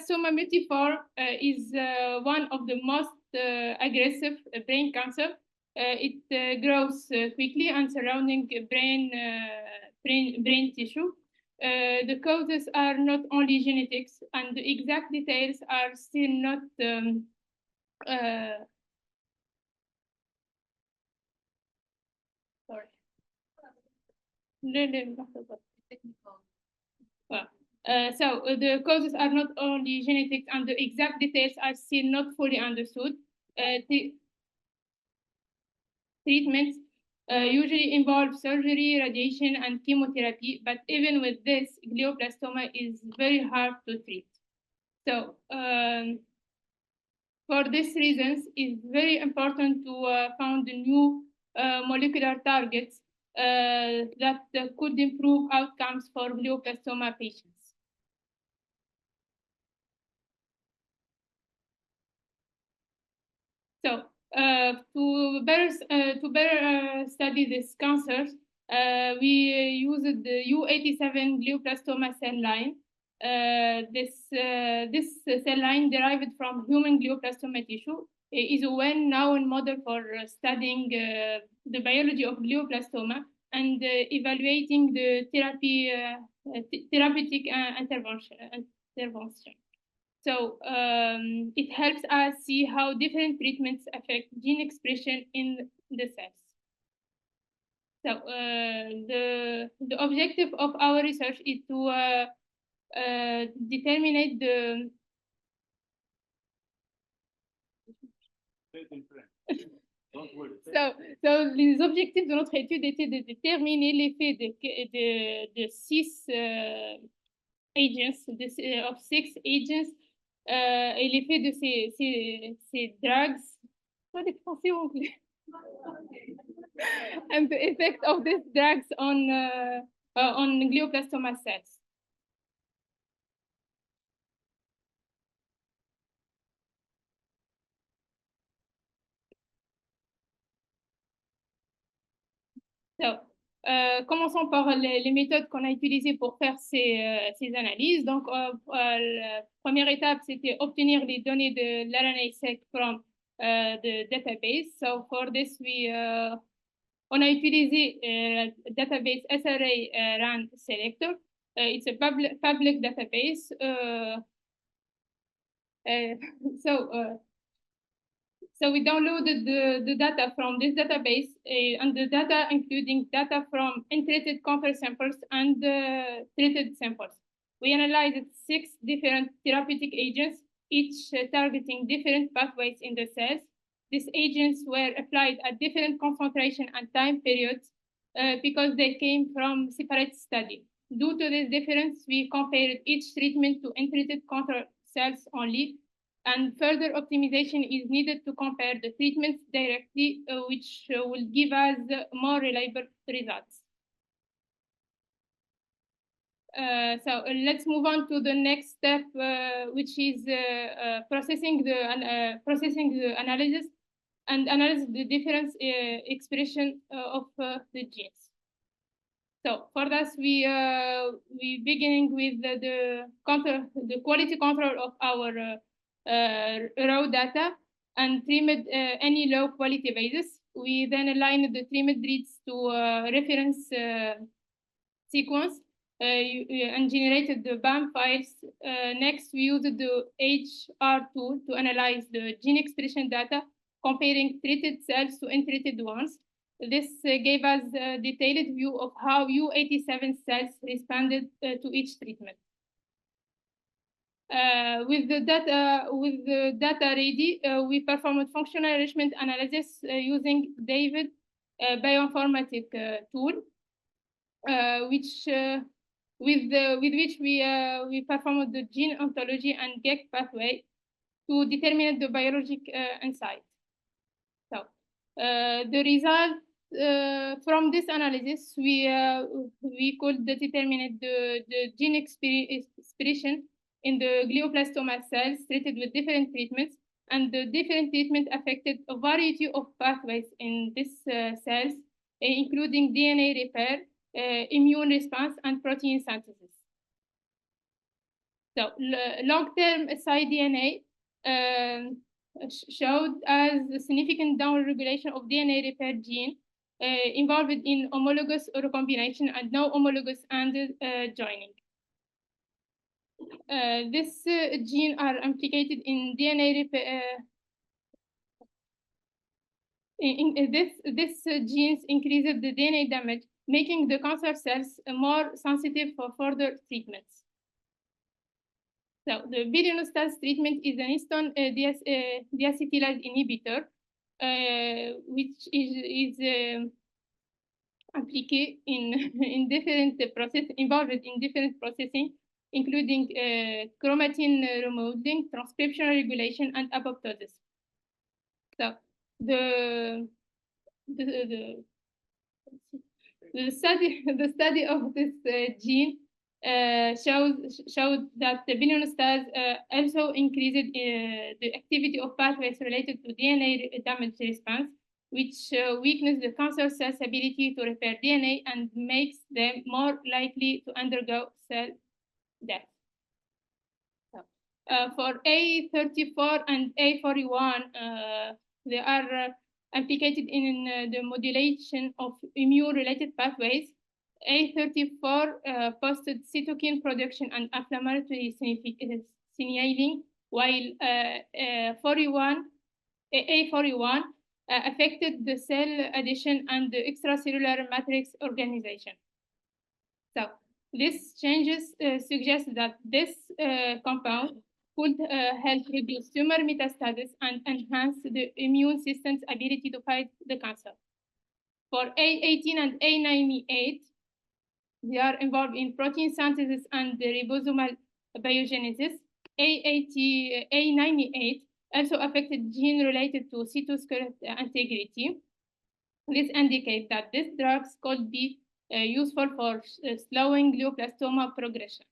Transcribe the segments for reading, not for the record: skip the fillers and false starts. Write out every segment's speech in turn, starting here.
glioblastoma multiforme is one of the most aggressive brain cancer. It grows quickly and surrounding brain tissue. The causes are not only genetics, and the exact details are still not sorry. So the causes are not only genetics, and the exact details are still not fully understood. Treatments usually involve surgery, radiation, and chemotherapy, but even with this, glioblastoma is very hard to treat. So for these reasons, it's very important to find new molecular targets that could improve outcomes for glioblastoma patients. So to better study these cancers, we used the U87 glioblastoma cell line. This cell line derived from human glioblastoma tissue is a well-known model for studying the biology of glioblastoma and evaluating the therapeutic intervention. So it helps us see how different treatments affect gene expression in the cells. So the objective of our research is to determine the So les objectifs de notre étude étaient de déterminer l'effet de six agents, of six agents, et l'effet de ces drugs. Quoi des français ou anglais? And the effect of these drugs on glioblastoma cells. So, commençons par les méthodes qu'on a utilisées pour faire ces analyses. Donc, la première étape, c'était obtenir les données de l'RNA-seq from the database. So, for this, on a utilisé database SRA RAN selector. It's a public database. So we downloaded the data from this database, and the data including data from untreated control samples and treated samples. We analyzed 6 different therapeutic agents, each targeting different pathways in the cells. These agents were applied at different concentration and time periods because they came from separate studies. Due to this difference, we compared each treatment to untreated control cells only, and further optimization is needed to compare the treatments directly, which will give us more reliable results. So let's move on to the next step, which is processing the analysis and analyze the difference expression of the genes. So for this, we beginning with the quality control of our raw data and trimmed any low quality bases. We then aligned the trimmed reads to reference sequence and generated the BAM files. Next, we used the HR tool to analyze the gene expression data, comparing treated cells to untreated ones. This gave us a detailed view of how U87 cells responded to each treatment. With the data ready, we performed functional enrichment analysis using David bioinformatic tool, with which we performed the gene ontology and GEC pathway to determine the biologic insight. So the result from this analysis, we could determine the gene expression in the glioblastoma cells treated with different treatments, and the different treatment affected a variety of pathways in these cells, including DNA repair, immune response, and protein synthesis. So long-term cDNA showed as a significant downregulation of DNA repair gene involved in homologous recombination and no homologous and joining. This gene are implicated in DNA repair. This genes increases the DNA damage, making the cancer cells more sensitive for further treatments. So the bilinostat treatment is an histone deacetylase inhibitor, which is appliqué in different process involved in different processing, including chromatin remodeling, transcription regulation, and apoptosis. So the study of this gene showed that the bilinostat also increased the activity of pathways related to DNA damage response, which weakens the cancer cells' ability to repair DNA and makes them more likely to undergo cell death. For A34 and A41, they are implicated in the modulation of immune-related pathways. A34 posted cytokine production and inflammatory signaling, while A41 affected the cell addition and the extracellular matrix organization. So these changes suggest that this compound could help reduce tumor metastasis and enhance the immune system's ability to fight the cancer. For A18 and A98, they are involved in protein synthesis and the ribosomal biogenesis. A98 also affected gene related to cytoskeletal integrity. This indicates that these drugs could be useful for slowing glioblastoma progression.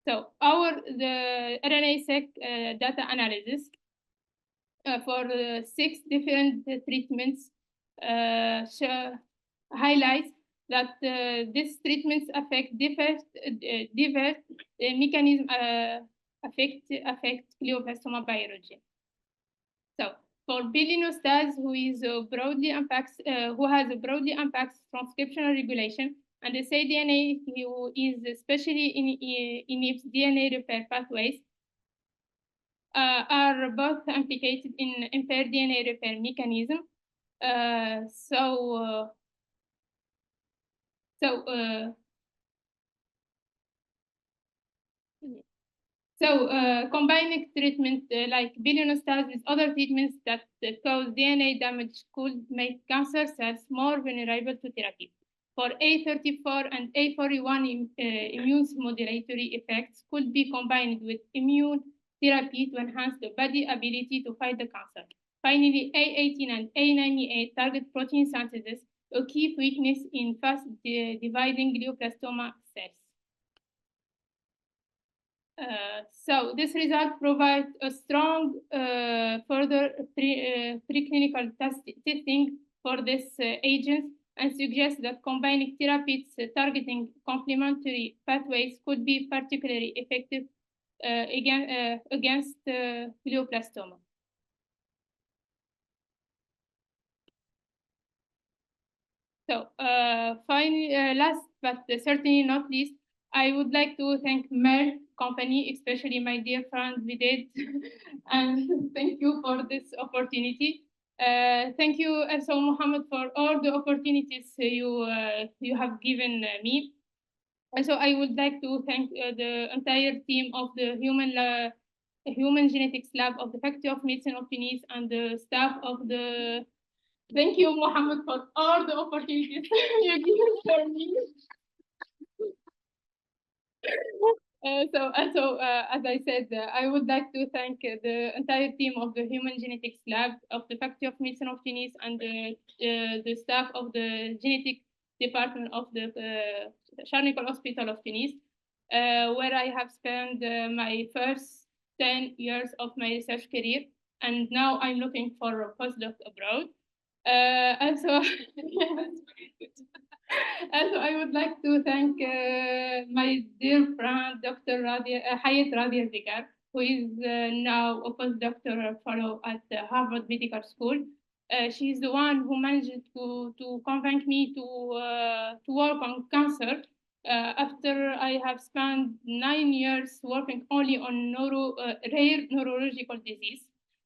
So the RNA-seq data analysis for 6 different treatments highlights that these treatments affect diverse mechanisms affect glioblastoma biology. So for bilinostat, who has a broadly impacts transcriptional regulation, and the cDNA, who is especially inhibits DNA repair pathways, are both implicated in impaired DNA repair mechanism. Combining treatment like bilinostat with other treatments that cause DNA damage could make cancer cells more vulnerable to therapy. For A34 and A41, immune modulatory effects could be combined with immune therapy to enhance the body's ability to fight the cancer. Finally, A18 and A98 target protein synthesis, a key weakness in fast-dividing glioblastoma cells. So this result provides a strong further preclinical testing for this agent and suggests that combining therapies targeting complementary pathways could be particularly effective against glioblastoma. So finally, last but certainly not least, I would like to thank Merck company, especially my dear friend Vided, and thank you for this opportunity. Thank you also, Mohammed, for all the opportunities you have given me. Also, I would like to thank the entire team of the Human Genetics Lab of the Faculty of Medicine of Tunis and the staff of the. Thank you, Mohammed, for all the opportunities you given for me. As I said, I would like to thank the entire team of the Human Genetics Lab of the Faculty of Medicine of Tunis and the staff of the Genetic Department of the Charle Hospital of Tunis, where I have spent my first 10 years of my research career, and now I'm looking for a postdoc abroad. Also, I would like to thank my dear friend, Dr. Hayat Radia Zikar, who is now a postdoctoral fellow at Harvard Medical School. She's the one who managed to convince me to work on cancer after I have spent 9 years working only on rare neurological disease.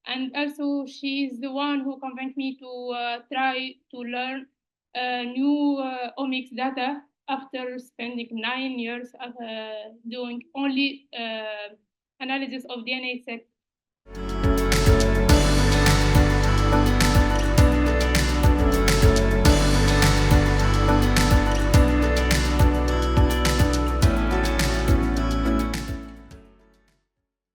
And also, she's the one who convinced me to try to learn new omics data after spending 9 years doing only analysis of DNA